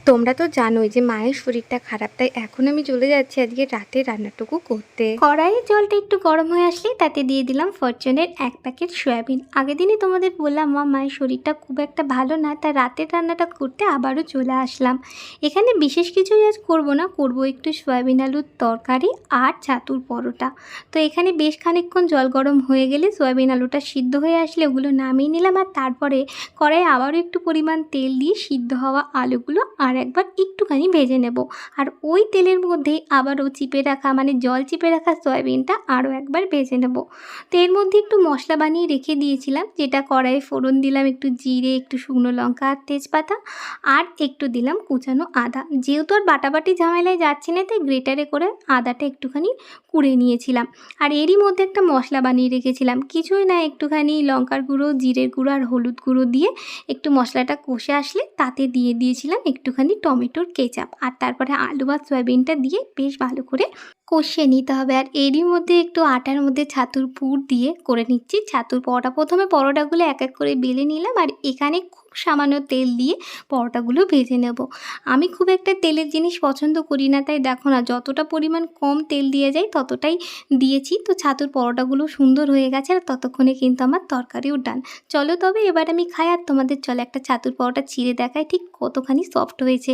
তোমরা তো জানোই যে মায়ের শরীরটা খারাপ, তাই এখন আমি চলে যাচ্ছি আজকে রাতে রান্নাটুকু করতে। কড়াইয়ের জলটা একটু গরম হয়ে আসলে তাতে দিয়ে দিলাম ফরচুনের 1 প্যাকেট সয়াবিন। আগের দিনই তোমাদের বললাম মায়ের শরীরটা খুব একটা ভালো না, তাই রাতের রান্নাটা করতে আবারও চলে আসলাম। এখানে বিশেষ কিছুই আজ করবো না, করবো একটু সয়াবিন আলুর তরকারি আর ছাতুর পরোটা। তো এখানে বেশ খানিকক্ষণ জল গরম হয়ে গেলে সয়াবিন আলুটা সিদ্ধ হয়ে আসলে ওগুলো নামিয়ে নিলাম, আর তারপরে কড়াইয়ে আবারও একটু পরিমাণ তেল দিয়ে সিদ্ধ হওয়া আলুগুলো আর একবার একটুখানি ভেজে নেব। আর ওই তেলের মধ্যেই আবারও চিপে রাখা, মানে জল চিপে রাখা সয়াবিনটা আরও একবার ভেজে নেব। তো এর মধ্যে একটু মশলা বানিয়ে রেখে দিয়েছিলাম, যেটা কড়াইয়ে ফোড়ন দিলাম একটু জিরে, একটু শুকনো লঙ্কা আর তেজপাতা, আর একটু দিলাম কুচানো আদা। যেহেতু আর বাটাবাটি ঝামেলায় যাচ্ছি না, তাই গ্রেটারে করে আদাটা একটুখানি কুড়ে নিয়েছিলাম। আর এরই মধ্যে একটা মশলা বানিয়ে রেখেছিলাম, কিছুই না, একটুখানি লঙ্কার গুঁড়ো, জিরের গুঁড়ো আর হলুদ গুঁড়ো দিয়ে একটু মশলাটা কষে আসলে তাতে দিয়ে দিয়েছিলাম একটুখানি টমেটোর কেচাপ, আর তারপরে আলু আর সয়াবিনটা দিয়ে বেশ ভালো করে কষিয়ে নিতে হবে। আর এরই মধ্যে একটু আটার মধ্যে ছাতুর পুর দিয়ে করে নিচ্ছি ছাতুর পরোটা। প্রথমে পরোটাগুলো এক এক করে বেলে নিলাম, আর এখানে খুব সামান্য তেল দিয়ে পরোটাগুলো ভেজে নেব। আমি খুব একটা তেলের জিনিস পছন্দ করি না, তাই দেখো না যতটা পরিমাণ কম তেল দিয়ে যায় ততটাই দিয়েছি। তো ছাতুর পরোটাগুলো সুন্দর হয়ে গেছে, আর ততক্ষণে কিন্তু আমার তরকারিও ডান। চলো তবে এবার আমি খাই, আর তোমাদের চলো একটা ছাতুর পরোটা ছিঁড়ে দেখাই ঠিক কতখানি সফট হয়েছে।